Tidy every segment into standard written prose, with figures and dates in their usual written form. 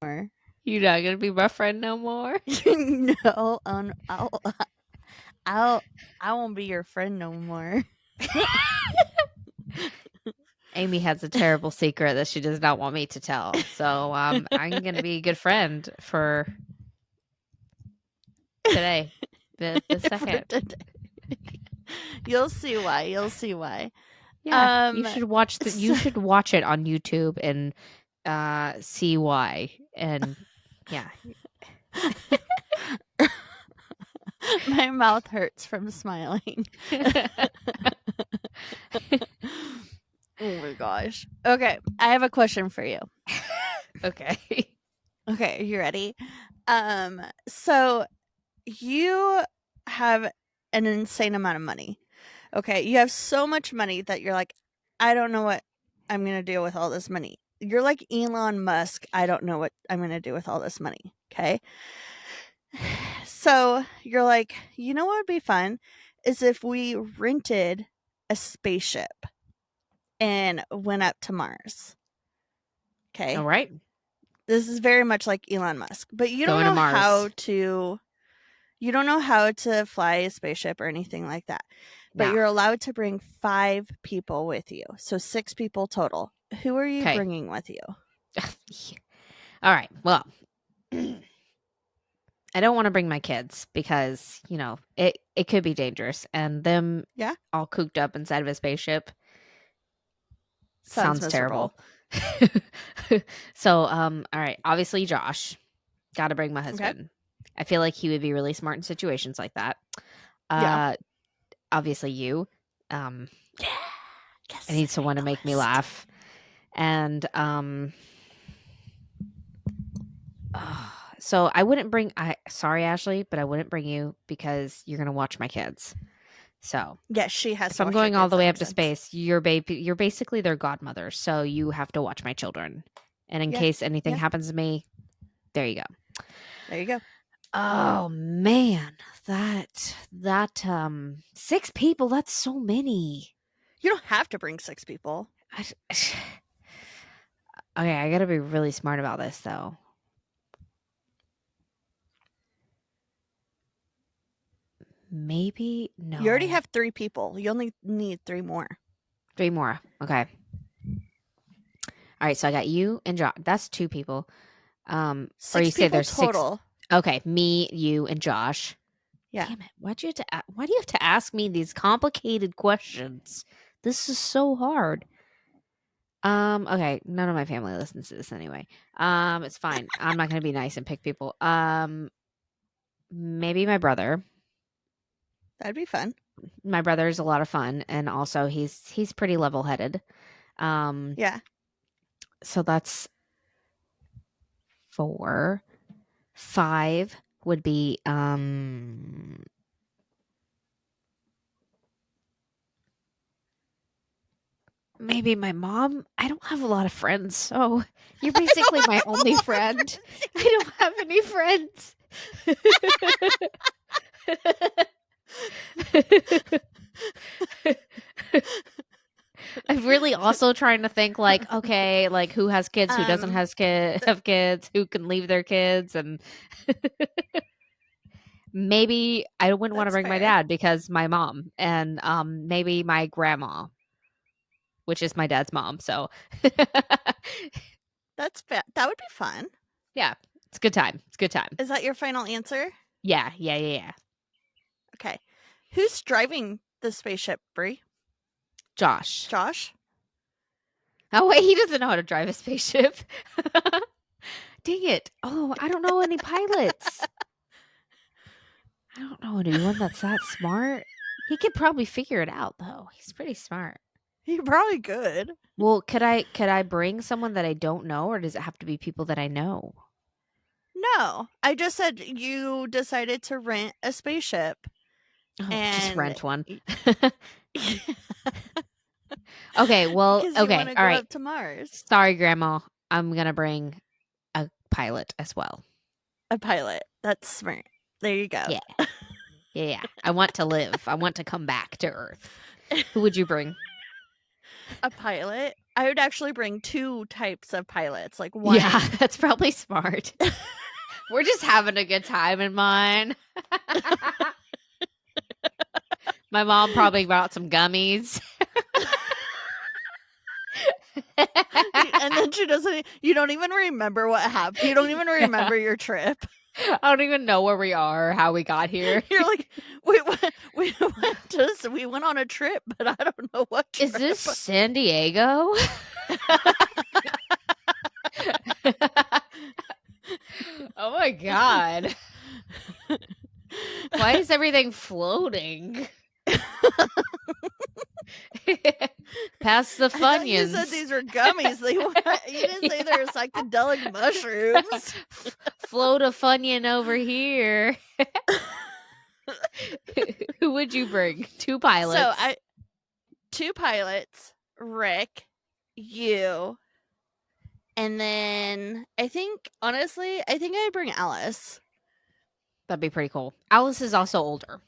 more. You're not gonna be my friend no more. No, I won't be your friend no more. Amy has a terrible secret that she does not want me to tell. So I'm gonna be a good friend for today. The For second. today. You'll see why. You'll see why. Yeah. You should watch you So should watch it on YouTube and see why. And yeah. my mouth hurts from smiling. Oh my gosh. Okay, I have a question for you. Okay. Okay, you ready? So you have an insane amount of money. Okay, you have so much money that you're like, I don't know what I'm going to do with all this money. You're like Elon Musk. I don't know what I'm going to do with all this money. Okay. So you're like, you know what would be fun is if we rented a spaceship and went up to Mars. Okay. All right. This is very much like Elon Musk, but you don't Going to know Mars. how to fly a spaceship or anything like that. But No. you're allowed to bring 5 people with you. So 6 people total. Who are you Okay. bringing with you? All right. Well, I don't want to bring my kids because, it could be dangerous. And them Yeah. all cooped up inside of a spaceship Sounds sounds miserable. terrible. So, all right. Obviously, Josh. Got to bring my Okay. husband. I feel like he would be really smart in situations like that. Yeah. Obviously, you. Yes. I need someone to make me laugh. And so I wouldn't bring sorry Ashley, but I wouldn't bring you because you're going to watch my kids. So, Yes, she has if to I'm watch your going all kids. the That way up makes to sense. space, you're basically their godmother, so you have to watch my children. And in Yeah. case anything Yeah. happens to me, there you go. There you go. Oh man, that 6 people, that's so many. You don't have to bring 6 people. Okay, I got to be really smart about this though. Maybe no. You already have 3 people. You only need 3 more. 3 more. Okay. All right, so I got you and Josh. That's 2 people. Or 6 you say people there's 6. total. Okay, me, you, and Josh. Yeah. Damn it! Why do you have to ask me these complicated questions? This is so hard. Okay, none of my family listens to this anyway. It's fine. I'm not gonna be nice and pick people. Maybe my brother. That'd be fun. My brother is a lot of fun, and also he's pretty level headed. Yeah. So that's 4. 5 would be maybe my mom. I don't have a lot of friends, so you're basically my only friend. I don't have any friends. I'm really also trying to think like, okay, like who has kids, who doesn't have kids, who can leave their kids, and maybe I wouldn't want to That's bring my fair. dad because my mom, and maybe my grandma, which is my dad's mom. So That's that would be fun. yeah, it's a good time. It's a good time. Is that your final answer? Yeah. Okay. Who's driving the spaceship, Bri? Josh. Josh? Oh wait, he doesn't know how to drive a spaceship. Dang it. Oh, I don't know any pilots. I don't know anyone that's that smart. He could probably figure it out though. He's pretty smart. You're probably good. Well, could I bring someone that I don't know, or does it have to be people that I know? No. I just said you decided to rent a spaceship. Oh, just And rent one. Okay, well, because you want to all go right. up to Mars. Sorry, Grandma. I'm gonna bring a pilot as well. A pilot. That's smart. There you go. Yeah. I want to live. I want to come back to Earth. Who would you bring? A pilot. I would actually bring 2 types of pilots, like, Yeah, one that's probably smart. We're just having a good time in mine. My mom probably brought some gummies. and then she doesn't you don't even remember what happened. You don't even Yeah. remember your trip. I don't even know where we are or how we got here. You're like, we went on a trip, but I don't know what Is this trip." San Diego? Oh my god. Why is everything floating? Pass the I thought you said Funyuns. these were gummies. You didn't say they're psychedelic mushrooms. Float a Funyun over here. Who would you bring? 2 So pilots. I 2 pilots, Rick, you, and then honestly, I think I'd bring Alice. That'd be pretty cool. Alice is also older.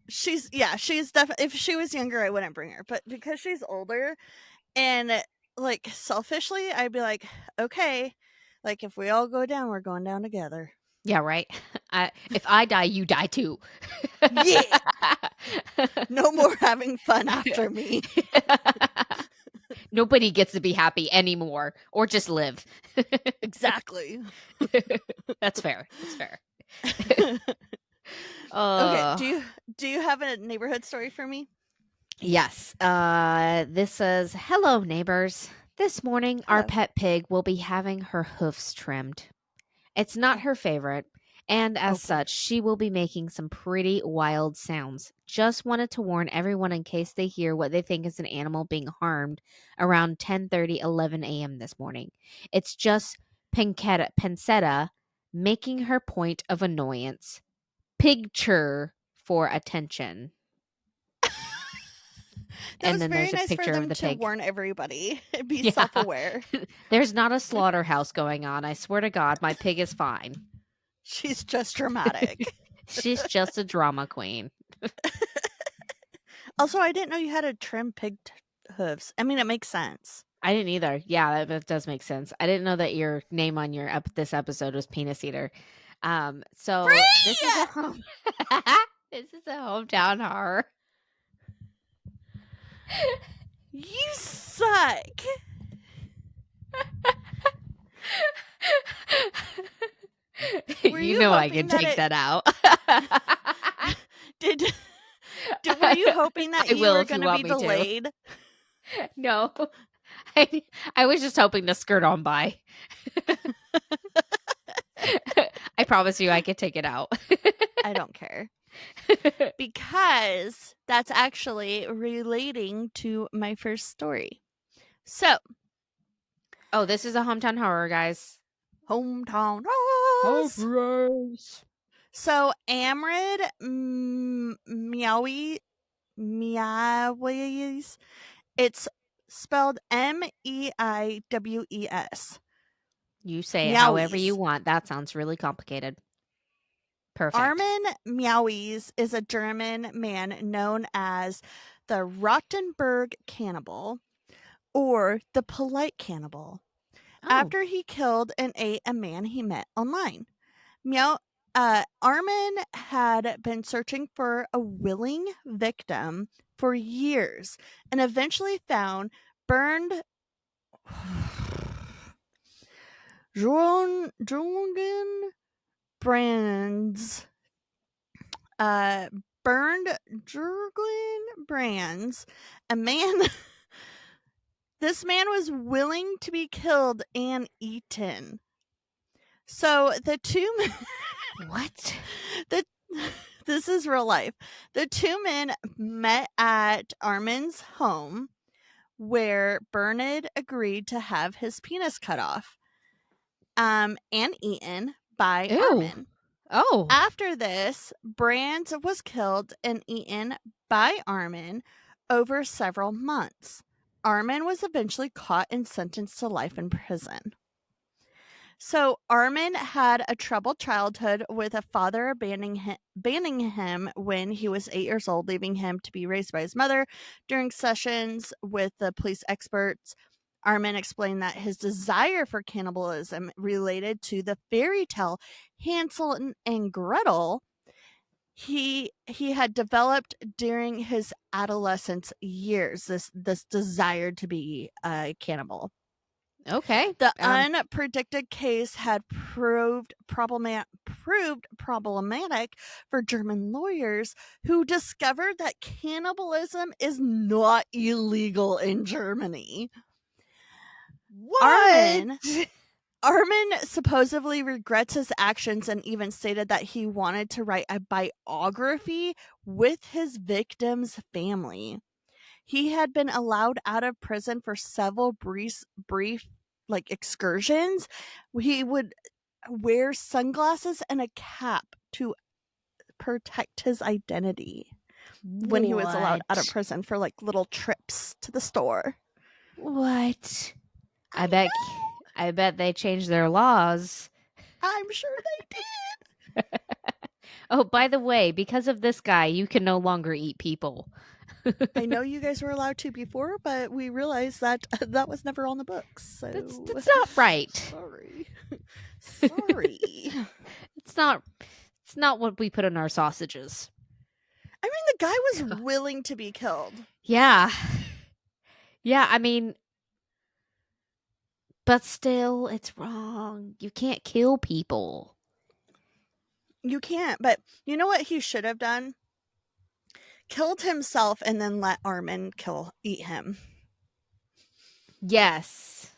She's definitely, if she was younger, I wouldn't bring her, but because she's older and, like, selfishly, I'd be like, "Okay, like, if we all go down, we're going down together." Yeah, right? If I die, you die too. Yeah! No more having fun after me. Nobody gets to be happy anymore or just live. Exactly. That's fair. That's fair. Okay, Uh, do you have a neighborhood story for me? yes. This says, "Hello, neighbors. This morning, our Hello. pet pig will be having her hoofs trimmed. It's not Oh, her favorite, and oh as boy. such, she will be making some pretty wild sounds. Just wanted to warn everyone in case they hear what they think is an animal being harmed around 10:30, 11 a.m. this morning. It's just Pancetta making her point of annoyance. Picture for attention." That And was then very there's a nice for picture of them the to pig. warn everybody. Be Yeah. self-aware. There's not a slaughterhouse going on. I swear to God, my pig is fine. She's just dramatic. She's just a drama queen. Also, I didn't know you had to trim pig hooves. I mean, it makes sense. I didn't either. Yeah, that does make sense. I didn't know that your name on your this episode was Penis Eater. So this is a Free! home. This is a hometown horror. You suck. Were You you know I can hoping that take that out. did were you hoping that I you will were if you going to want be me to. delayed? No, I, I was just hoping to skirt on by. I promise you I could take it out. I don't care. Because that's actually relating to my first story. So, Oh, this is a hometown horror, guys. hometown Oh, Oz. gross. So, Amrid Meowies, it's spelled Meiwes. You say it however you Meowies. want. That sounds really complicated. Perfect. Armin Meowies is a German man known as the Rottenburg Cannibal or the Polite Cannibal Oh, after he killed and ate a man he met online. Meow Armin had been searching for a willing victim for years and eventually found burned Jorgen Brands uh burned Jurgen Brands, a man this man was willing to be killed and eaten. So the two what? the this is real life. The 2 men met at Armin's home where Bernard agreed to have his penis cut off and eaten by Ew. Armin. Oh. After this, Brand was killed and eaten by Armin over several months. Armin was eventually caught and sentenced to life in prison. So Armin had a troubled childhood with a father abandoning him when he was 8 years old, leaving him to be raised by his mother. During sessions with the police experts, Armin explained that his desire for cannibalism related to the fairy tale Hansel and Gretel he had developed during his adolescence years, this desire to be a cannibal. Okay. The unpredicted case had proved problematic for German lawyers who discovered that cannibalism is not illegal in Germany. What? Armin Armin supposedly regrets his actions and even stated that he wanted to write a biography with his victim's family. He had been allowed out of prison for several brief like excursions. He would wear sunglasses and a cap to protect his identity when he was allowed out of What? prison for like little trips to the store. What? I I bet know. I bet they changed their laws. I'm sure they did. Oh, by the way, because of this guy, you can no longer eat people. I know you guys were allowed to before, but we realized that that was never on the books. So That's not right. sorry. Sorry. It's not it's not what we put in our sausages. I mean, the guy was willing to be killed. Yeah. Yeah, I mean, but still it's wrong. You can't kill people. You can't, but you know what he should have done? Killed himself and then let Armin eat him. Yes.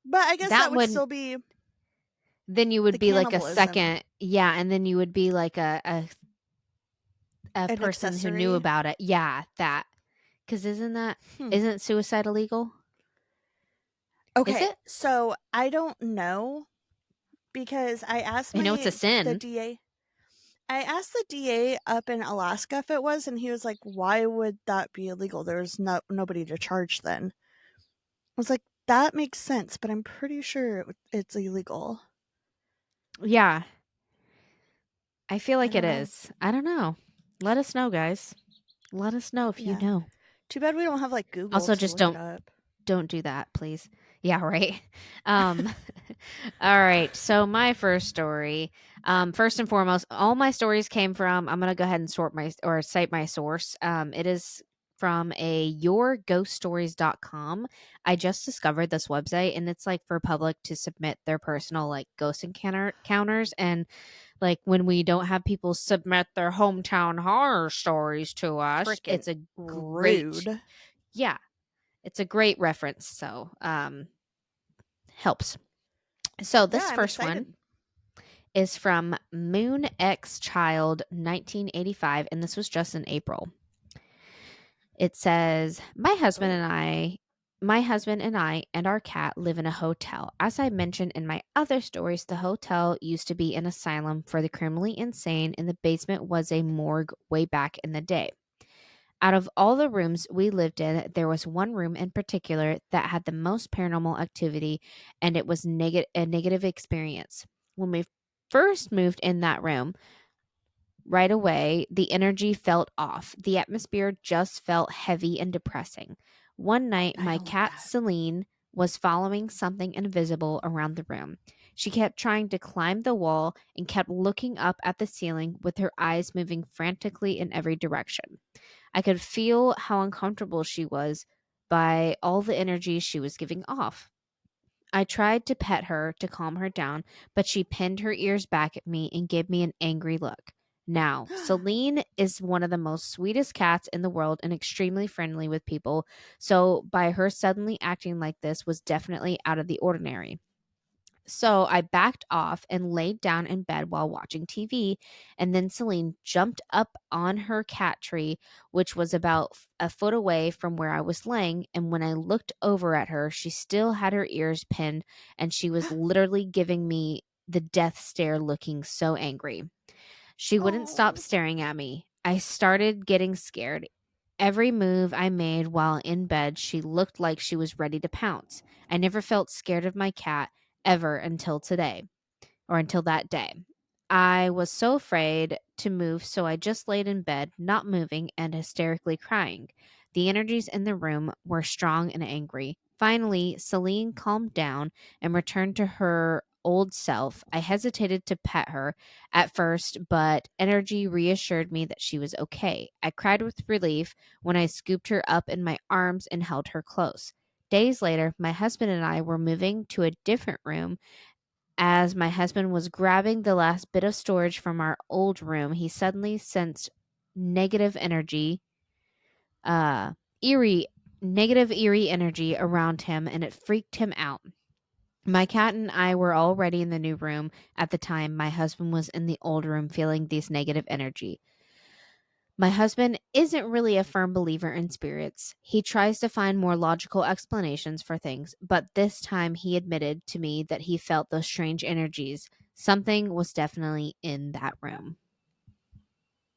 But I guess that That would would still be then you would the be like a cannibalism, second, yeah, and then you would be like a an person who knew accessory. about it. Yeah, that. Cuz Hmm. isn't suicide illegal? Is Okay, it? so I don't know because I asked I know it's a the sin. DA. I asked the DA up in Alaska if it was, and he was like, "Why would that be illegal? There's nobody to charge then." I was like, "That makes sense, but I'm pretty sure it's illegal." Yeah, I feel I like it don't know. is. I don't know. Let us know, guys. Let us know if you Yeah. know. Too bad we don't have like Google Also, to just look it up. don't do that, please. Yeah, right. Um all right. So my first story, first and foremost, all my stories came from I'm going to go ahead and sort my or cite my source. It is from a yourghoststories.com. I just discovered this website and it's like for public to submit their personal like ghost encounters and like when we don't have people submit their hometown horror stories to us, Freaking it's a great rude. yeah, it's a great reference. So, helps. So Yeah, this I'm first one excited. is from Moon X Child 1985, and this was just in April. It says, Oh, my husband and I and our cat live in a hotel. As I mentioned in my other stories, the hotel used to be an asylum for the criminally insane, and the basement was a morgue way back in the day. Out of all the rooms we lived in, there was one room in particular that had the most paranormal activity, and it was a negative experience. When we first moved in that room, right away, the energy felt off. The atmosphere just felt heavy and depressing. One night, I my don't like cat that. Celine was following something invisible around the room. She kept trying to climb the wall and kept looking up at the ceiling with her eyes moving frantically in every direction. I could feel how uncomfortable she was by all the energy she was giving off. I tried to pet her to calm her down, but she pinned her ears back at me and gave me an angry look. Now, Celine is one of the most sweetest cats in the world and extremely friendly with people, so by her suddenly acting like this was definitely out of the ordinary. So I backed off and laid down in bed while watching TV. And then Celine jumped up on her cat tree, which was about a foot away from where I was laying. And when I looked over at her, she still had her ears pinned and she was literally giving me the death stare, looking so angry. She wouldn't stop Oh, staring at me. I started getting scared. Every move I made while in bed, she looked like she was ready to pounce. I never felt scared of my cat ever until today, or until that day. I was so afraid to move, so I just laid in bed, not moving and hysterically crying. The energies in the room were strong and angry. Finally, Celine calmed down and returned to her old self. I hesitated to pet her at first, but energy reassured me that she was okay. I cried with relief when I scooped her up in my arms and held her close. Days later, my husband and I were moving to a different room. As my husband was grabbing the last bit of storage from our old room, he suddenly sensed negative energy, uh, eerie, eerie energy around him, and it freaked him out. My cat and I were already in the new room at the time. My husband was in the old room feeling these negative energy. My husband isn't really a firm believer in spirits. He tries to find more logical explanations for things, but this time he admitted to me that he felt those strange energies. Something was definitely in that room.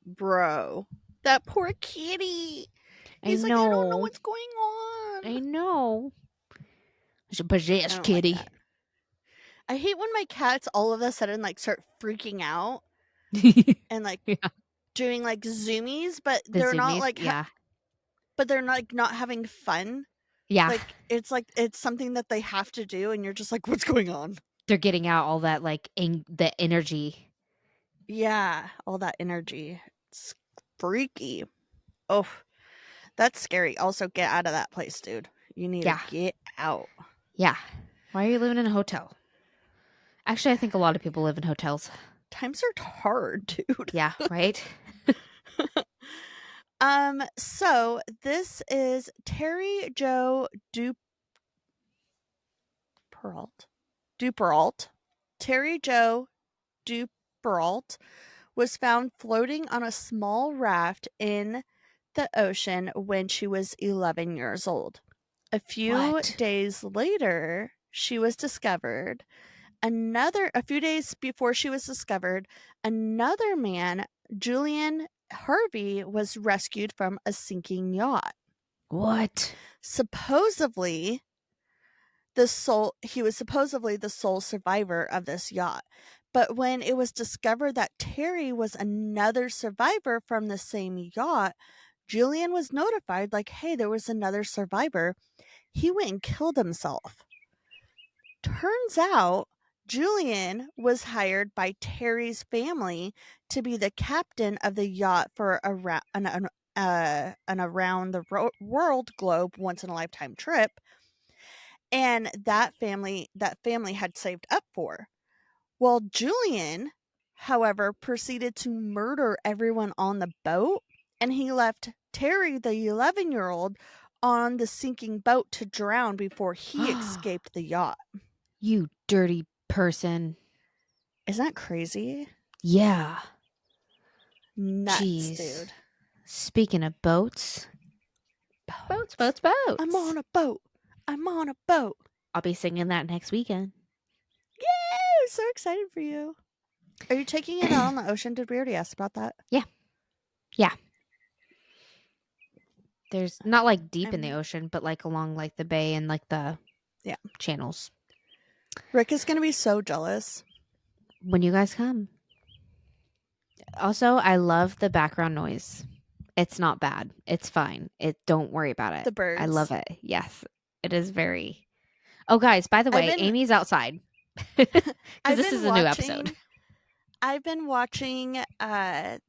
Bro, that poor kitty. I He's like, I don't know know. what's going on. I know. It's a I possessed don't like that. kitty. I hate when my cats all of a sudden like start freaking out and like Yeah. doing like zoomies, but The they're not zoomies. like, Yeah. but they're not, like, not having fun. Yeah. Like it's something that they have to do, and you're just like, what's going on? They're getting out all that like the energy. Yeah, all that energy. It's freaky. Oh, that's scary. Also, get out of that place, dude. You need to Yeah. get out. Yeah. Why are you living in a hotel? Actually, I think a lot of people live in hotels. Times are hard, dude. Yeah, right? So this is Terry Joe Duperalt. Duperalt. Terry Joe Duperalt was found floating on a small raft in the ocean when she was 11 years old. A few What? days later, she was discovered. A few days before she was discovered, another man, Julian Harvey, was rescued from a sinking yacht. What? Supposedly, he was supposedly the sole survivor of this yacht. But when it was discovered that Terry was another survivor from the same yacht, Julian was notified, like, hey, there was another survivor. He went and killed himself. Turns out Julian was hired by Terry's family to be the captain of the yacht for an around the world globe once in a lifetime trip, and that family had saved up for. Well, Julian, however, proceeded to murder everyone on the boat, and he left Terry, the 11-year-old, on the sinking boat to drown before he escaped the yacht. You dirty person. Isn't that crazy? Yeah. Nuts, Jeez. dude. Speaking of boats. Boats, boats, boats. I'm on a boat. I'm on a boat. I'll be singing that next weekend. Yay! I'm so excited for you. Are you taking it out on the ocean? Did we already ask about that? Yeah. Yeah. There's not like deep in the I'm ocean, but like along like the bay and like the Yeah. channels. Rick is gonna be so jealous. When you guys come. Also, I love the background noise. It's not bad. It's fine. Don't worry about it. The I love birds. it. Yes. It is very. Oh, guys, by the I've way, been Amy's outside. Because I've this been is a new episode. watching I've been watching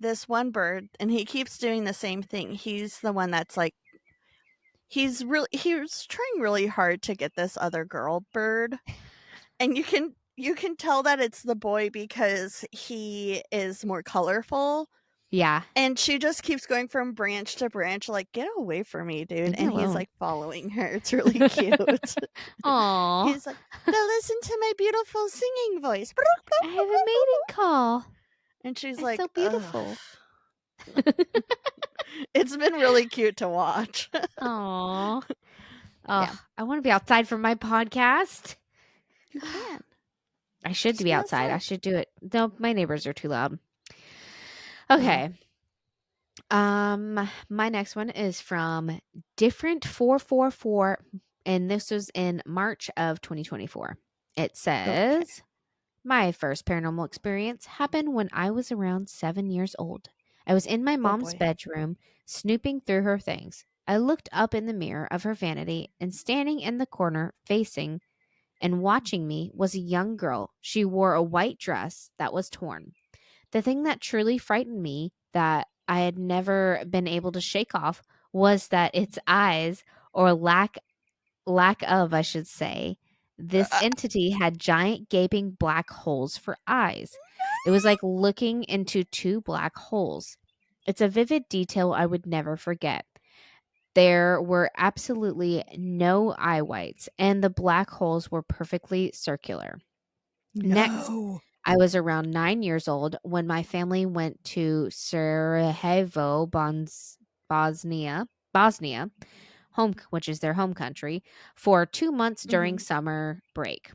this one bird, and he keeps doing the same thing. He's the one that's like he's trying really hard to get this other girl bird, and you can tell that it's the boy because he is more colorful. Yeah. And she just keeps going from branch to branch, like, get away from me, dude. Leave me And he's alone. like following her. It's really cute. Aw. He's like, now listen to my beautiful singing voice. I have a mating call. And she's It's so like, ugh. beautiful. It's been really cute to watch. Aw. Yeah. Oh, I want to be outside for my podcast. You can. I should Just be be outside. I outside. should do it. No, my neighbors are too loud. Oh, Okay. My next one is from Different 444, and this was in March of 2024. It okay. says, my first paranormal experience happened when I was around 7 years old. I was in my Oh mom's boy. bedroom snooping through her things. I looked up in the mirror of her vanity, and standing in the corner, facing and watching me, was a young girl. She wore a white dress that was torn. The thing that truly frightened me, that I had never been able to shake off, was that its eyes, or lack of, I should say, this Uh, entity had giant gaping black holes for eyes. It was like looking into two black holes. It's a vivid detail I would never forget. There were absolutely no eye whites, and the black holes were perfectly circular. Next, no. I was around 9 years old when my family went to Sarajevo, Bosnia, which is their home country, for 2 months during Mhm. summer break.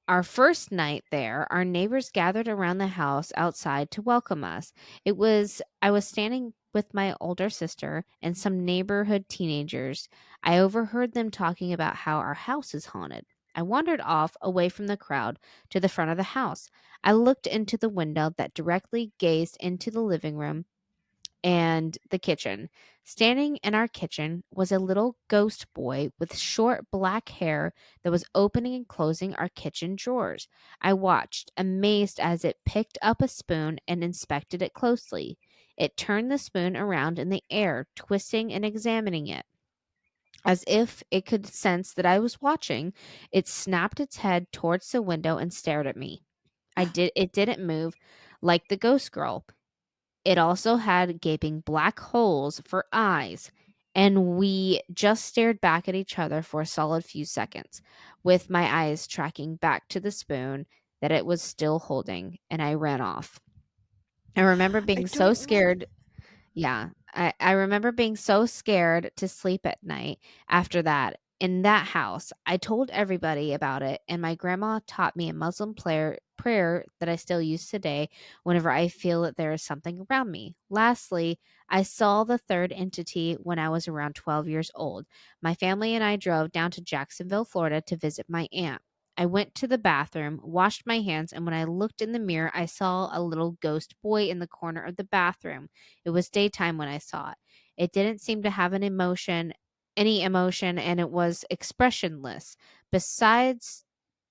Our first night there, our neighbors gathered around the house outside to welcome us. I was standing with my older sister and some neighborhood teenagers. I overheard them talking about how our house is haunted. I wandered off away from the crowd to the front of the house. I looked into the window that directly gazed into the living room and the kitchen. Standing in our kitchen was a little ghost boy with short black hair that was opening and closing our kitchen drawers. I watched, amazed as it picked up a spoon and inspected it closely. It turned the spoon around in the air, twisting and examining it. As if it could sense that I was watching, it snapped its head towards the window and stared at me. It didn't move like the ghost girl. It also had gaping black holes for eyes, and we just stared back at each other for a solid few seconds, with my eyes tracking back to the spoon that it was still holding, and I ran off. I remember I being so don't like scared. Yeah. I remember being so scared to sleep at night after that. In that house, I told everybody about it, and my grandma taught me a Muslim prayer that I still use today whenever I feel that there is something around me. Lastly, I saw the third entity when I was around 12 years old. My family and I drove down to Jacksonville, Florida to visit my aunt. I went to the bathroom, washed my hands, and when I looked in the mirror, I saw a little ghost boy in the corner of the bathroom. It was daytime when I saw it. It didn't seem to have any emotion, and it was expressionless. Besides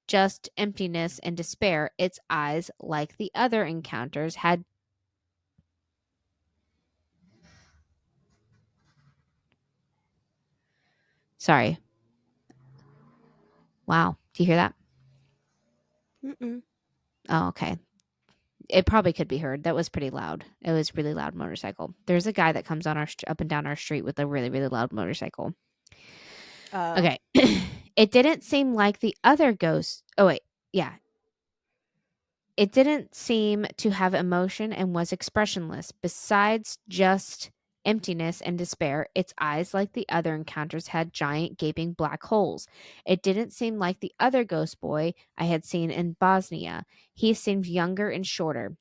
just emptiness and despair, its eyes, like the other encounters, had. Sorry. Wow. Do you hear that? Mm-mm. Oh, okay. It probably could be heard. That was pretty loud. It was really loud motorcycle. There's a guy that comes on up and down our street with a really, really loud motorcycle. Oh. Okay. It didn't seem like the other ghosts. Oh, wait. Yeah. It didn't seem to have emotion and was expressionless. Besides just emptiness and despair, its eyes, like the other encounters, had giant gaping black holes. It didn't seem like the other ghost boy I had seen in Bosnia. He seemed younger and shorter.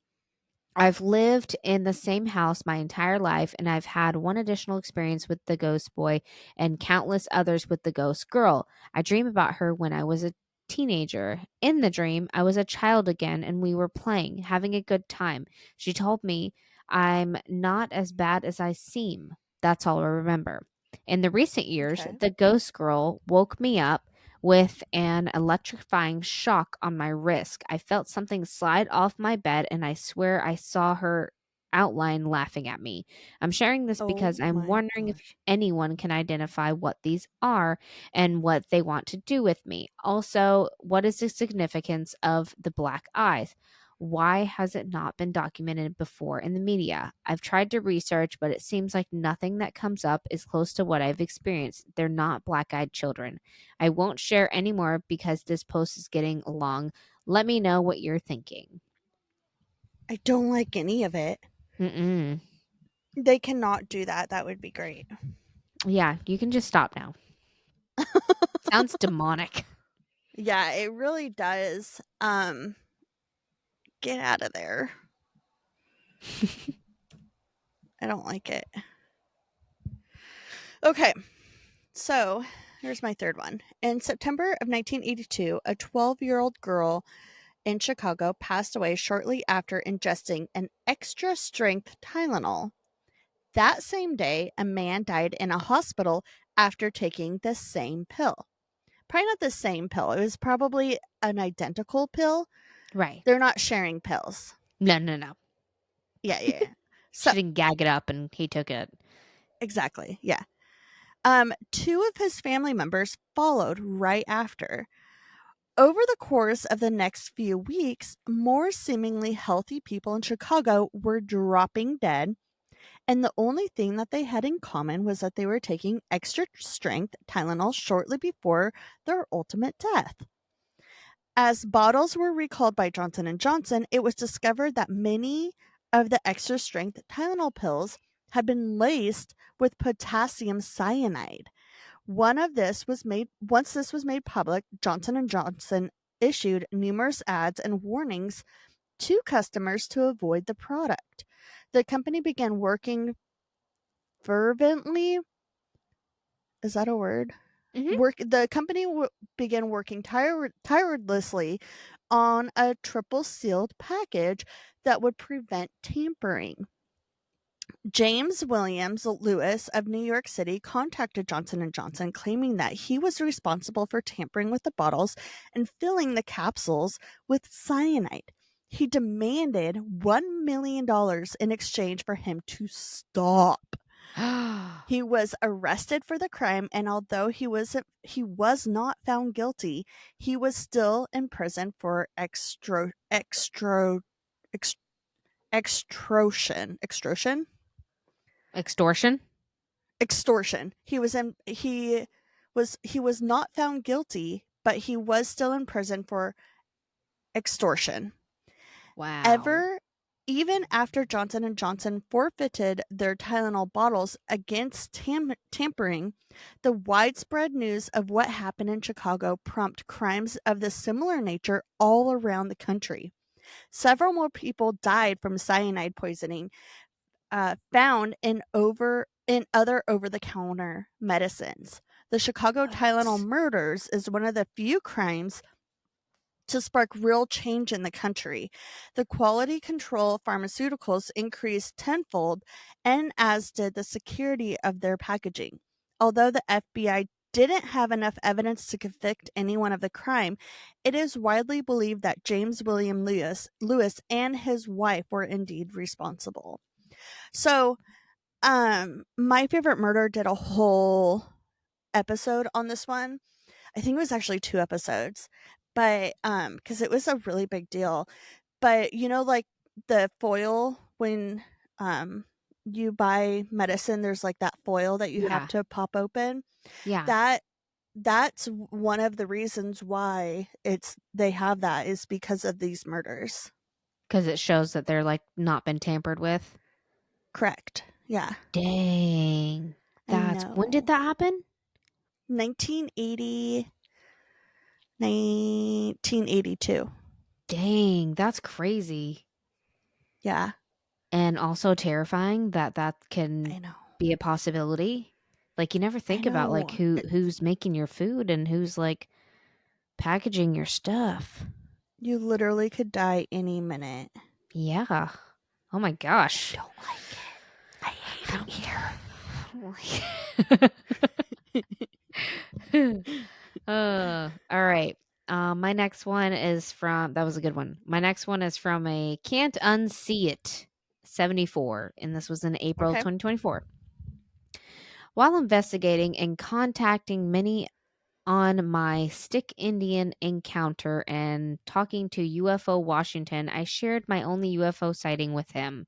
I've lived in the same house my entire life, and I've had one additional experience with the ghost boy and countless others with the ghost girl. I dream about her when I was a teenager. In the dream, I was a child again, and we were playing, having a good time. She told me, I'm not as bad as I seem. That's all I remember. In the recent years, Okay. the ghost girl woke me up with an electrifying shock on my wrist. I felt something slide off my bed, and I swear I saw her outline laughing at me. I'm sharing this because Oh I'm my wondering if gosh. anyone can identify what these are and what they want to do with me. Also, what is the significance of the black eyes? Why has it not been documented before in the media? I've tried to research, but it seems like nothing that comes up is close to what I've experienced. They're not black eyed children. I won't share anymore because this post is getting long. Let me know what you're thinking. I don't like any of it. Mm-mm. They cannot do that. That would be great. Yeah, you can just stop now. Sounds demonic. Yeah, it really does. Get out of there. I don't like it. Okay. So, here's my third one. In September of 1982, a 12-year-old girl in Chicago passed away shortly after ingesting an extra strength Tylenol. That same day, a man died in a hospital after taking the same pill. Probably not the same pill. It was probably an identical pill. Right. They're not sharing pills. No, no, no. Yeah, yeah, yeah. So, She didn't gag it up and he took it. exactly. Yeah. Two of his family members followed right after. Over the course of the next few weeks, more seemingly healthy people in Chicago were dropping dead, and the only thing that they had in common was that they were taking extra strength Tylenol shortly before their ultimate death. As bottles were recalled by Johnson and Johnson, it was discovered that many of the extra strength Tylenol pills had been laced with potassium cyanide. One of this was made Once this was made public, Johnson and Johnson issued numerous ads and warnings to customers to avoid the product. The company began working fervently, is that a word? Mhm. Work the company began working tirelessly on a triple sealed package that would prevent tampering. James Williams Lewis of New York City contacted Johnson and Johnson claiming that he was responsible for tampering with the bottles and filling the capsules with cyanide. He demanded $1 million in exchange for him to stop. He was arrested for the crime, and although he was not found guilty, he was still in prison for ex, Extortion? extortion. He was not found guilty, but he was still in prison for extortion. Wow. Ever Even after Johnson and Johnson forfeited their Tylenol bottles against tampering, the widespread news of what happened in Chicago prompted crimes of the similar nature all around the country. Several more people died from cyanide poisoning, found in other over-the-counter medicines. The Chicago Tylenol What? murders is one of the few crimes to spark real change in the country. The quality control of pharmaceuticals increased tenfold, and as did the security of their packaging. Although the FBI didn't have enough evidence to convict anyone of the crime, it is widely believed that James William Lewis and his wife were indeed responsible. So, My Favorite Murder did a whole episode on this one. I think it was actually 2 episodes, but, because it was a really big deal. But, like, the foil when, you buy medicine, there's, like, that foil that you have Yeah. to pop open. Yeah. That that's one of the reasons why they have that is because of these murders. Because it shows that they're, like, not been tampered with? Correct. Yeah. Dang. I That's when did know. that happen? 1980, 1982. Dang, that's crazy. Yeah, And also terrifying that that can I know. be a possibility. Like, you never I think about, like, know. who's making your food and who's, like, packaging your stuff. You literally could die any minute. Yeah. Oh my I gosh. don't like it. I I hate don't it like here. all right. My next one is from that was a good one. My next one is from a Can't Unsee It 74, and this was in April Okay. 2024. While investigating and contacting many on my Stick Indian encounter and talking to UFO Washington, I shared my only UFO sighting with him.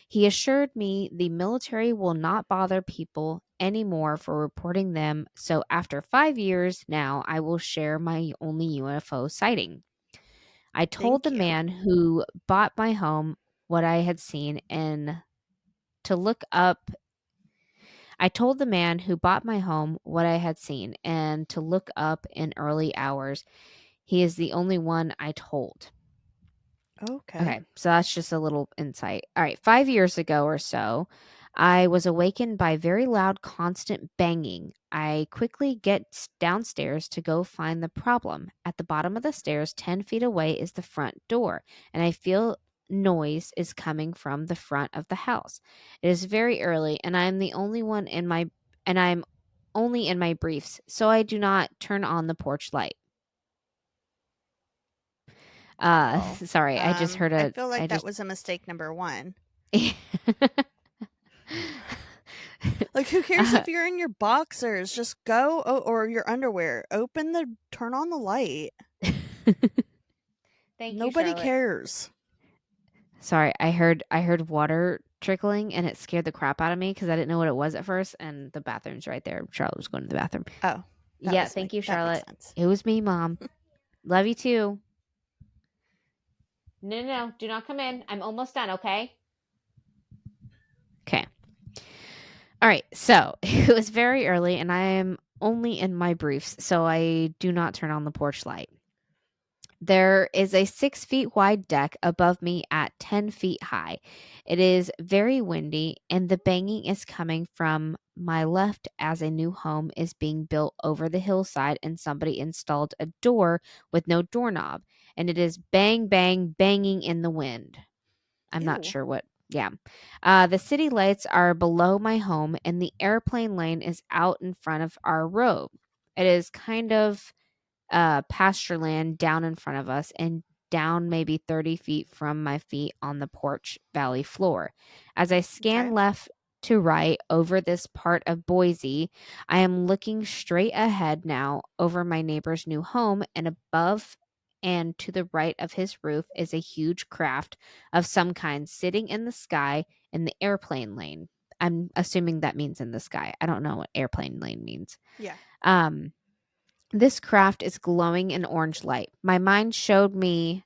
He assured me the military will not bother people anymore for reporting them, so after 5 years now, I will share my only UFO sighting. I told the Thank you. man who bought my home what I had seen and to look up. I told the man who bought my home what I had seen and to look up in early hours. He is the only one I told. Okay. Okay, so that's just a little insight. All right, 5 years ago or so, I was awakened by very loud, constant banging. I quickly get downstairs to go find the problem. At the bottom of the stairs, 10 feet away, is the front door, and I feel noise is coming from the front of the house. It is very early, and I'm only in my briefs, so I do not turn on the porch light. Well, Sorry, I just heard I a feel I like that just was a mistake number 1. Like, who cares uh, if you're in your boxers? Just go or your underwear. Turn on the light. Thank you, Nobody Charlotte. cares. Sorry, I heard water trickling and it scared the crap out of me because I didn't know what it was at first, and the bathroom's right there. Charlotte was going to the bathroom. Oh, Yeah, thank you, that makes Charlotte. sense. It was me, Mom. Love you too. No, no, no. Do not come in. I'm almost done, okay? Okay. All right. So it was very early and I am only in my briefs, so I do not turn on the porch light. There is a 6 feet wide deck above me at 10 feet high. It is very windy, and the banging is coming from my left as a new home is being built over the hillside, and somebody installed a door with no doorknob, and it is bang, bang, banging in the wind. I'm not Ew. sure what. Yeah. The city lights are below my home, and the airplane lane is out in front of our road. It is kind of pasture land down in front of us and down maybe 30 feet from my feet on the porch valley floor. As I scan Okay. left to right over this part of Boise, I am looking straight ahead now over my neighbor's new home, and above and to the right of his roof is a huge craft of some kind sitting in the sky in the airplane lane. I'm assuming that means in the sky. I don't know what airplane lane means. Yeah. Um, this craft is glowing in orange light. My mind showed me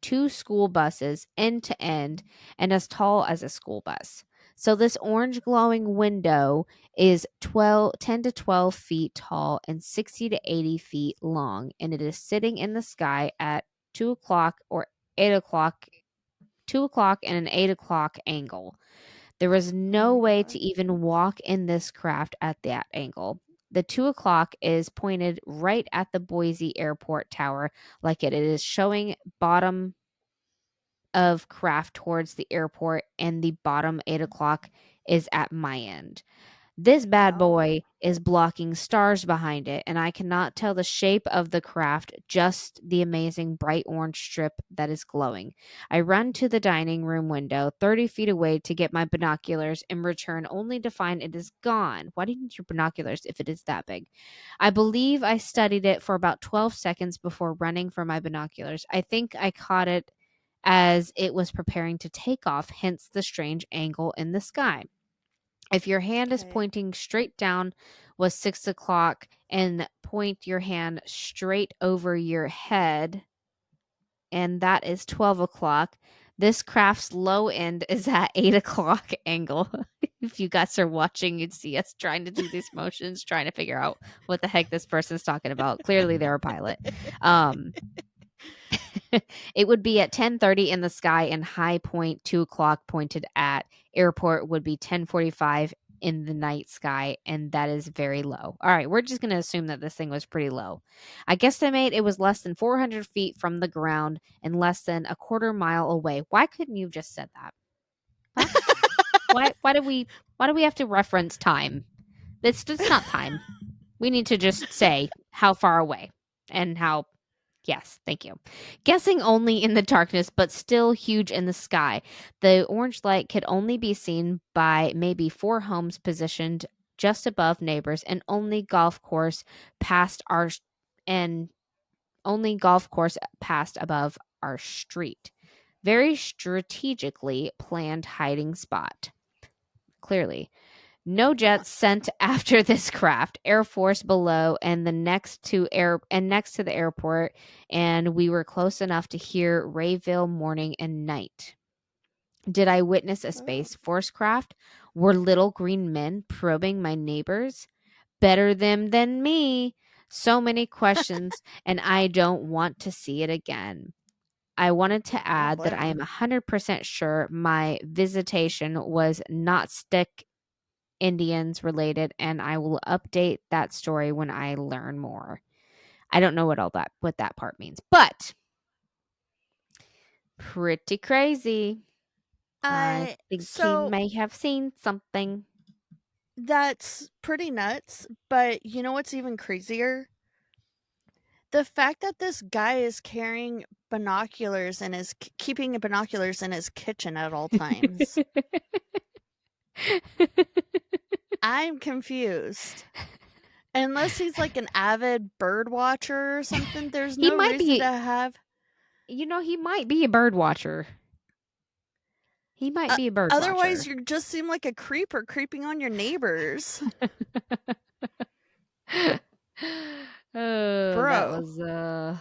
two school buses end to end and as tall as a school bus. So this orange glowing window is 10 to 12 feet tall and 60 to 80 feet long, and it is sitting in the sky at 2 o'clock or 8 o'clock, 2 o'clock and an 8 o'clock angle. There was Oh no my way to god. even walk in this craft at that angle. The 2 o'clock is pointed right at the Boise airport tower, like it is showing bottom of craft towards the airport, and the bottom 8 o'clock is at my end. This bad Oh. boy is blocking stars behind it, and I cannot tell the shape of the craft, just the amazing bright orange strip that is glowing. I run to the dining room window 30 feet away to get my binoculars and return only to find it is gone. Why do you need your binoculars if it is that big? I believe I studied it for about 12 seconds before running for my binoculars. I think I caught it as it was preparing to take off, hence the strange angle in the sky. If your hand is Okay. pointing straight down was 6 o'clock, and point your hand straight over your head, and that is 12 o'clock. This craft's low end is at 8 o'clock angle. If you guys are watching, you'd see us trying to do these motions, trying to figure out what the heck this person's talking about. Clearly, they're a pilot. Um, it would be at 10:30 in the sky, and high point 2 o'clock pointed at airport would be 10:45 in the night sky, and that is very low. All right, we're just going to assume that this thing was pretty low. I guesstimate it was less than 400 feet from the ground and less than a quarter mile away. Why couldn't you have just said that? Huh? Why do we have to reference time? It's not time. We need to just say how far away and how. Yes, thank you. Guessing only in the darkness, but still huge in the sky. The orange light could only be seen by maybe four homes positioned just above neighbors, and only golf course passed above our street. Very strategically planned hiding spot. Clearly. No jets sent after this craft. Air Force below and next to the airport, and we were close enough to hear Rayville morning and night. Did I witness a Oh. space force craft? Were little green men probing my neighbors? Better them than me. So many questions, and I don't want to see it again. I wanted to I don't add that blame I am him. 100% sure my visitation was not stick Indians related, and I will update that story when I learn more. I don't know what that part means, but Pretty crazy. I I think he so may have seen something. that's pretty nuts, but you know what's even crazier? The fact that this guy is carrying binoculars and is keeping binoculars in his kitchen at all times. I'm confused. Unless he's like an avid bird watcher or something, there's He no might reason to be, have. he might be a bird watcher. He might be a bird Otherwise, watcher. you just seem like a creeper creeping on your neighbors. Oh, that Bro, was the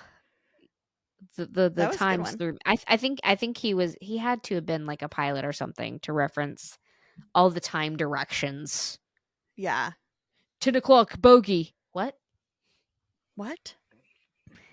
that was a good times one. through. I think he had to have been like a pilot or something to reference all the time directions. Yeah. 10 o'clock bogey. What? What?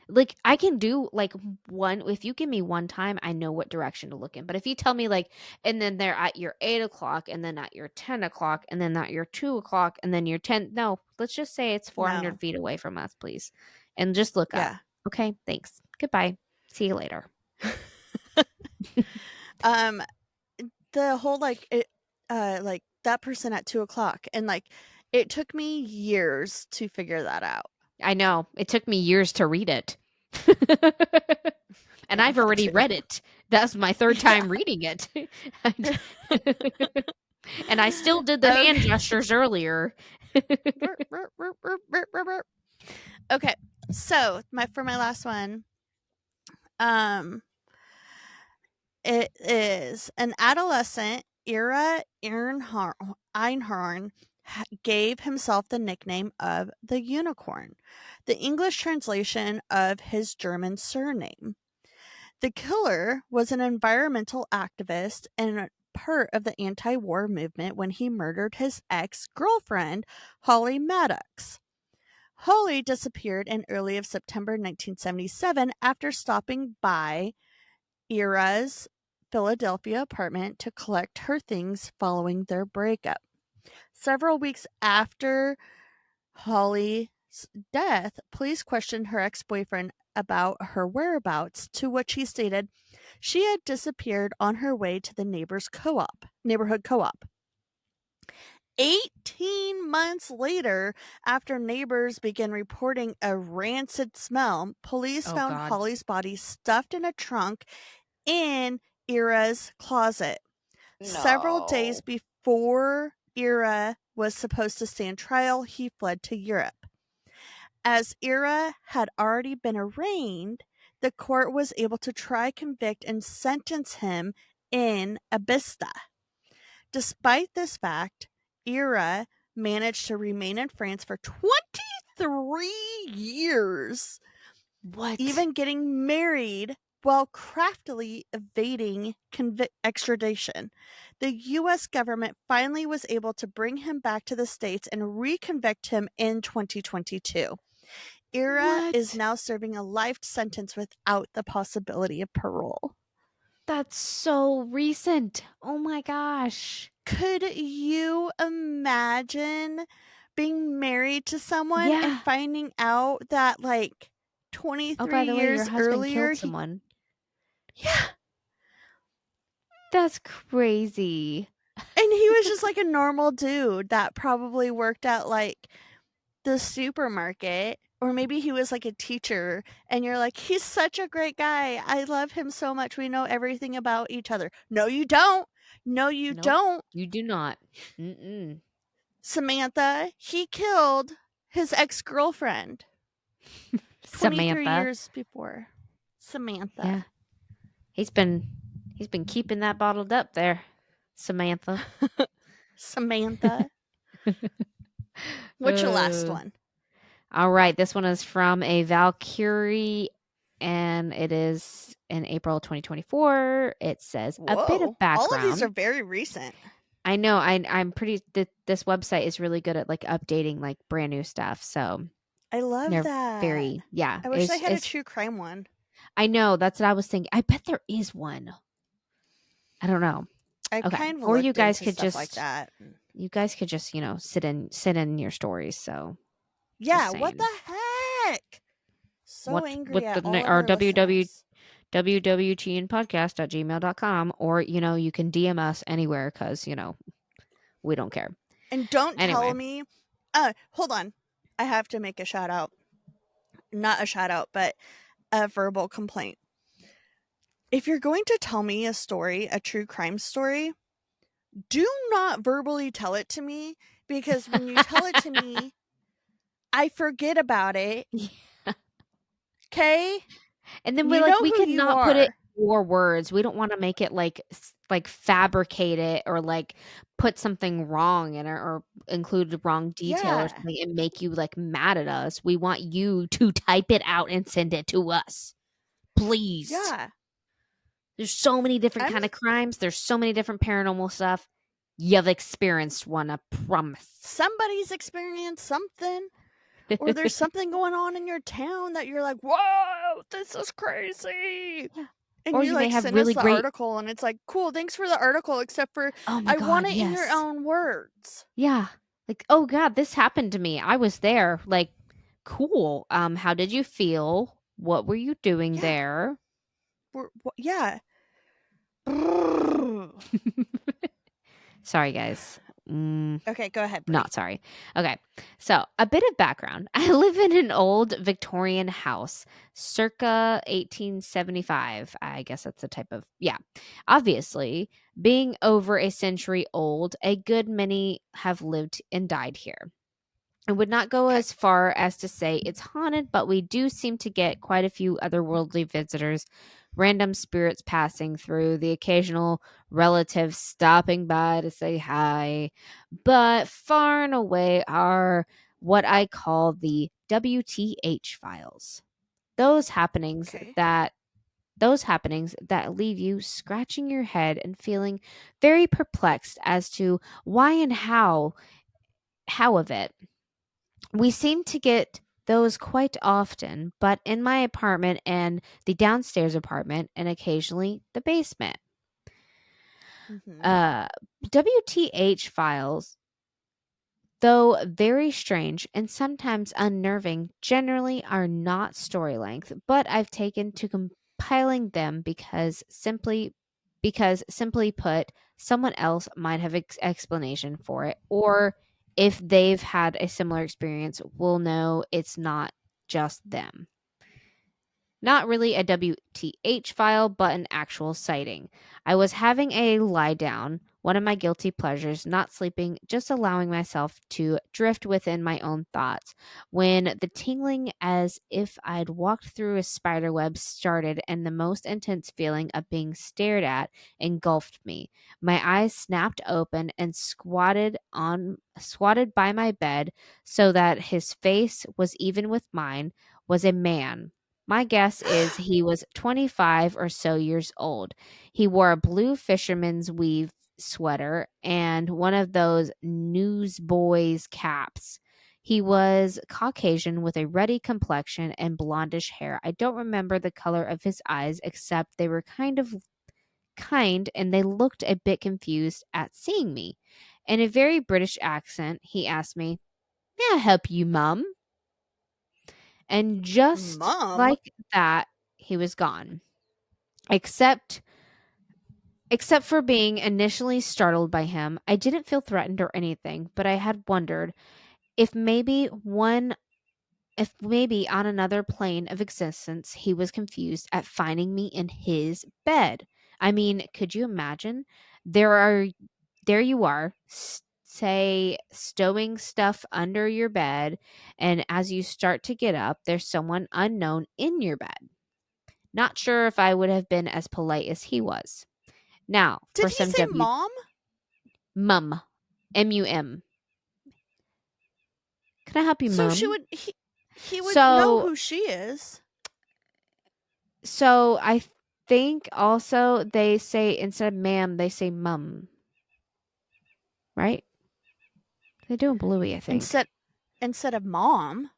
Like I can do like one. If you give me one time, I know what direction to look in. But if you tell me like, and then they're at your 8 o'clock, and then at your 10 o'clock, and then at your 2 o'clock, and then your 10. No, let's just say it's 400 No. feet away from us, please, and just look up. Yeah. Okay, thanks. Goodbye. See you later. um, the whole like that person at 2 o'clock, and like it took me years to figure that out. I know it took me years to read it, and Yeah, I've that already too. read it. That's my third Yeah. time reading it. And I still did the hand Okay. gestures earlier. Okay. So for my last one, um, it is an adolescent. Ira Einhorn gave himself the nickname of the Unicorn, the English translation of his German surname. The killer was an environmental activist and part of the anti war movement when he murdered his ex girlfriend, Holly Maddox. Holly disappeared in early of September 1977 after stopping by Ira's Philadelphia apartment to collect her things following their breakup. Several weeks after Holly's death, police questioned her ex boyfriend about her whereabouts, to which he stated she had disappeared on her way to the neighborhood co op. 18 months later, after neighbors began reporting a rancid smell, police Oh found God. Holly's body stuffed in a trunk in Ira's closet. Several days No. before Ira was supposed to stand trial, he fled to Europe. As Ira had already been arraigned, the court was able to try, convict, and sentence him in Ibiza. Despite this fact, Ira managed to remain in France for 23 years, What? even getting married while craftily evading extradition. The US government finally was able to bring him back to the States and reconvict him in 2022. Ira is What? now serving a life sentence without the possibility of parole. That's so recent. Oh my gosh. Could you imagine being married to someone and Yeah. finding out that like Oh, 23 by the way, your years husband earlier killed he someone. yeah, That's crazy. and he was just like a normal dude that probably worked at like the supermarket, or maybe he was like a teacher and you're like, he's such a great guy. I love him so much. We know everything about each other. No, you don't. No, you Nope. don't. You do not. Mm-mm. Samantha, he killed his ex girlfriend 23 Samantha. years before. Samantha. Yeah. He's been he's been keeping that bottled up there. Samantha. Samantha. What's your last uh, one? all right. This one is from a Valkyrie, and it is in April 2024. It says a bit of Whoa. All of these are background. very recent. I know. I'm pretty. This website is really good at like updating like brand new stuff. So I love they're that. very yeah. I wish they Is had a is true crime one. I know that's what I was thinking. I bet there is one. I don't know. I've Okay, kind of or looked into stuff like that. you guys could just sit in your stories. So just Yeah, what saying. the heck? So angry What at the all of or our www listeners. wwtnpodcast@gmail.com, or, you can DM us anywhere because, we don't care. And don't tell Anyway. me hold on. I have to make a shout out. Not a shout out, but a verbal complaint. If you're going to tell me a story, a true crime story, do not verbally tell it to me, because when you tell it to me, I forget about it. Okay? And then You know we who you cannot put it are. in your words. We don't wanna make it like fabricate it, or like put something wrong in it, or include the wrong detail or Yeah. something and make you like mad at us. We want you to type it out and send it to us. Please. Yeah. There's so many different I'm kind of crimes. There's so many different paranormal stuff. You've experienced one, I promise. somebody's experienced something, or there's something going on in your town that you're like, "Whoa, this is crazy." Yeah. And Or you you may like have send us really the great. article and it's like, "Cool, thanks for the article, except for Oh my I want god, it in your yes. own words." Yeah. Like, "Oh god, this happened to me. I was there." Like, "Cool. How did you feel? What were you doing Yeah. there?" Yeah. Sorry, guys. Okay, go ahead, Brie. Not sorry. Okay. So, a bit of background. I live in an old Victorian house, circa 1875. I guess that's a type of, yeah. Obviously, being over a century old, a good many have lived and died here. I would not go Okay. as far as to say it's haunted, but we do seem to get quite a few otherworldly visitors, random spirits passing through, the occasional relative stopping by to say hi. But far and away are what I call the WTH files. Those happenings Okay. that those happenings that leave you scratching your head and feeling very perplexed as to why and how of it. We seem to get those quite often, but in my apartment and the downstairs apartment, and occasionally the basement. Mhm. Uh, WTH files, though very strange and sometimes unnerving, generally are not story length, but I've taken to compiling them because simply put, someone else might have explanation for it, or if they've had a similar experience, will know it's not just them. Not really a WTH file, but an actual sighting. I was having a lie down, one of my guilty pleasures, not sleeping, just allowing myself to drift within my own thoughts, when the tingling as if I'd walked through a spider web started, and the most intense feeling of being stared at engulfed me. My eyes snapped open and squatted by my bed so that his face was even with mine, was a man. My guess is he was 25 or so years old. He wore a blue fisherman's weave sweater and one of those newsboys' caps. He was Caucasian with a ruddy complexion and blondish hair. I don't remember the color of his eyes, except they were kind and they looked a bit confused at seeing me. In a very British accent, he asked me, "May I help you, mum?" And just Mom? like that, he was gone. Except except for being initially startled by him, I didn't feel threatened or anything, but I had wondered if maybe on another plane of existence he was confused at finding me in his bed. I mean, could you imagine? There are there you are, say stowing stuff under your bed, and as you start to get up, there's someone unknown in your bed. Not sure if I would have been as polite as he was. Now, Did for he some say mom? mum, M-U-M. Can I help you, So she mum? would he would know So who she is. so I think also they say instead of ma'am, they say mum, right? They do in Bluey, I think. Instead instead of mom.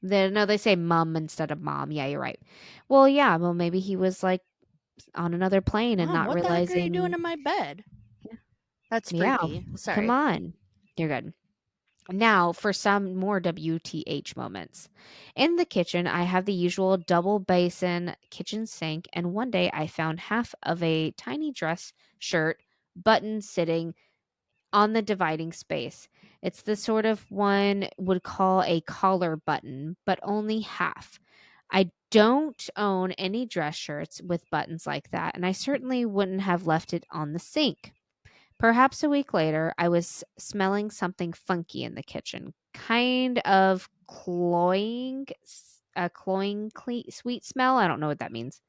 No, they say mum instead of mom. Yeah, you're right. Well, yeah, well maybe he was like on another plane and Mom, not what the heck are you doing realizing. in my bed? That's Yeah, freaky. come Sorry. on. You're good. Now, for some more WTH moments. In the kitchen, I have the usual double basin kitchen sink, and one day I found half of a tiny dress shirt button sitting on the dividing space. It's the sort of one would call a collar button, but only half. I don't own any dress shirts with buttons like that, and I certainly wouldn't have left it on the sink. Perhaps a week later, I was smelling something funky in the kitchen, kind of sweet smell. I don't know what that means.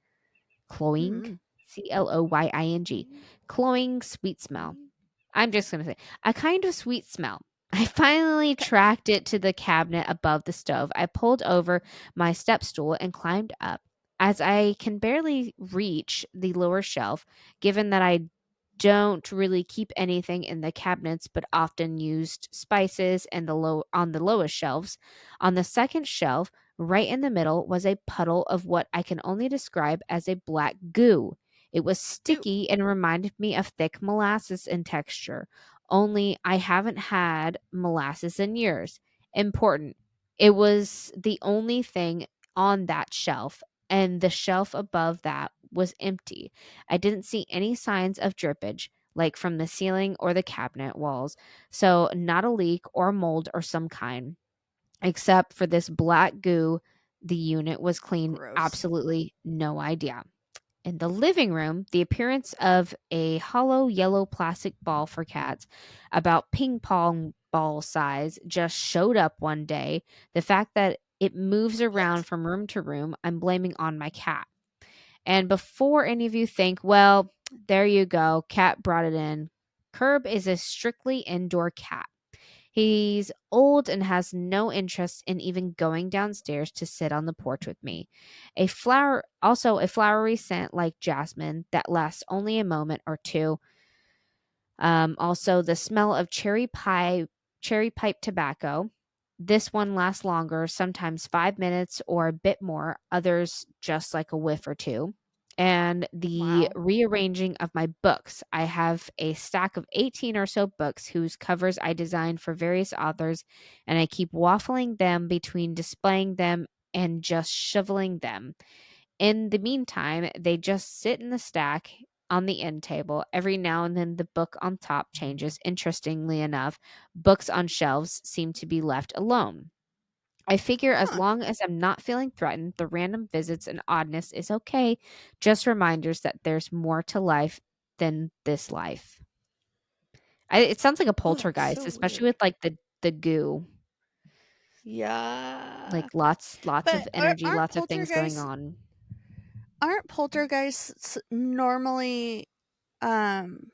Cloying, Mm. Cloying, cloying sweet smell. I'm just going to say a kind of sweet smell. I finally Okay. tracked it to the cabinet above the stove. I pulled over my step stool and climbed up. As I can barely reach the lower shelf, given that I don't really keep anything in the cabinets but often used spices and the low on the lowest shelves. On the second shelf, right in the middle, was a puddle of what I can only describe as a black goo. It was Ew. sticky and reminded me of thick molasses in texture. Only I haven't had molasses in years. Important. It was the only thing on that shelf, and the shelf above that was empty. I didn't see any signs of drippage, like from the ceiling or the cabinet walls, so not a leak or mold or some kind. Except for this black goo, the unit was clean. Gross. Absolutely no idea. In the living room, the appearance of a hollow yellow plastic ball for cats, about ping pong ball size, just showed up one day. The fact that it moves around What? from room to room, I'm blaming on my cat. And before any of you think, well, there you go, cat brought it in, Curb is a strictly indoor cat. He's old and has no interest in even going downstairs to sit on the porch with me. Also a flowery scent like jasmine that lasts only a moment or two. Also the smell of cherry pipe tobacco. This one lasts longer, sometimes 5 minutes or a bit more, others just like a whiff or two. And the Wow. rearranging of my books. I have a stack of 18 or so books whose covers I designed for various authors, and I keep waffling them between displaying them and just shoveling them. In the meantime, they just sit in the stack on the end table. Every now and then, the book on top changes. Interestingly enough, books on shelves seem to be left alone. I figure as Huh. long as I'm not feeling threatened, the random visits and oddness is okay. Just reminders that there's more to life than this life. It sounds like a Oh, that's poltergeist, so especially weird. with like the goo, Yeah. like lots But of energy, aren't lots of things going poltergeists on. normally um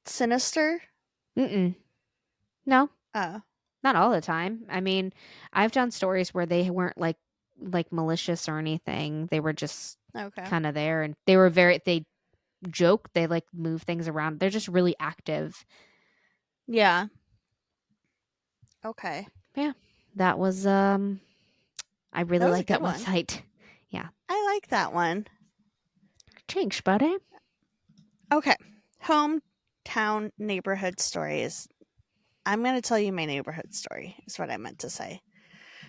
sinister? Mm-mm. No, Oh, not all the time. I mean, I've done stories where they weren't like malicious or anything. They were just okay. kind of there, and they joke, they like move things around. They're just really active. Yeah. Okay. Yeah. That was I That really was a like good that one. website. Yeah. I like that one. Thanks, buddy. Okay. Hometown neighborhood stories. I'm going to tell you my neighborhood story, is what I meant to say.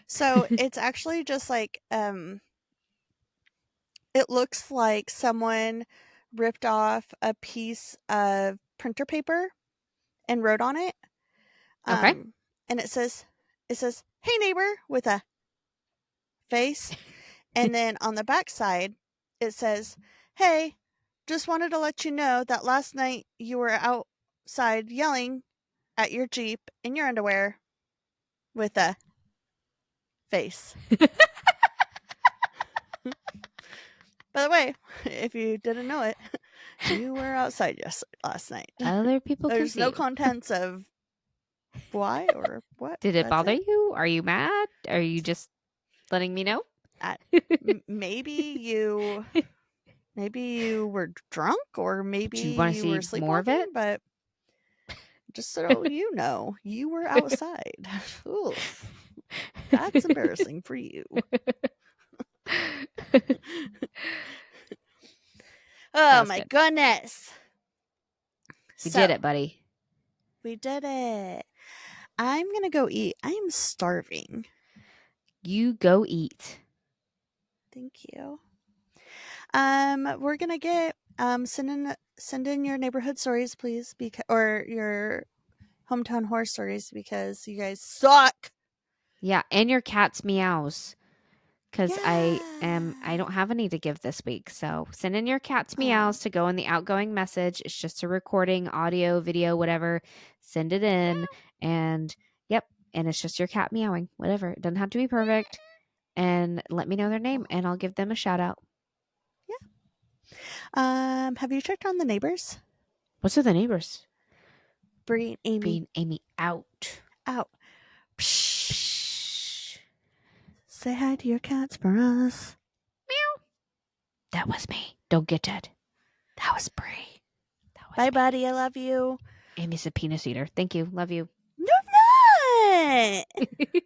So it's actually just like, it looks like someone ripped off a piece of printer paper and wrote on it. Okay. Um, and it says, "Hey neighbor," with a face. And then on the back side, it says, "Hey, just wanted to let you know that last night you were outside yelling at your Jeep in your underwear," with a face. By the way, if you didn't know it, you were outside last night. Other people can There's no see you. contents of why or what. Did it That's bother it. you? Are you mad? Are you just letting me know? I, maybe you were drunk or maybe Do you want to you were see more of sleepwalking, it? but just so you know, you were outside. Oof, that's embarrassing for you. That Oh was my good. goodness. We did So it, buddy. we did it. I'm going to go eat. I am starving. You go eat. Thank you. We're going to get send in your neighborhood stories please or your hometown horror stories because you guys suck. Yeah, and your cat's meows. Because I Yeah. don't have any to give this week. So send in your cat's Oh. meows to go in the outgoing message. It's just a recording, audio, video, whatever. Send it in. And yep. And it's just your cat meowing, whatever. It doesn't have to be perfect. And let me know their name and I'll give them a shout out. Yeah. Have you checked on the neighbors? What's with the neighbors? Bri and Amy Being Amy out. out. Psh. Psh. Say hi to your cats for us. That was me. Don't get it. That was Bri. That was Bye, me. buddy. I love you. Amy's a penis eater. Thank you. Love you. No, I'm not.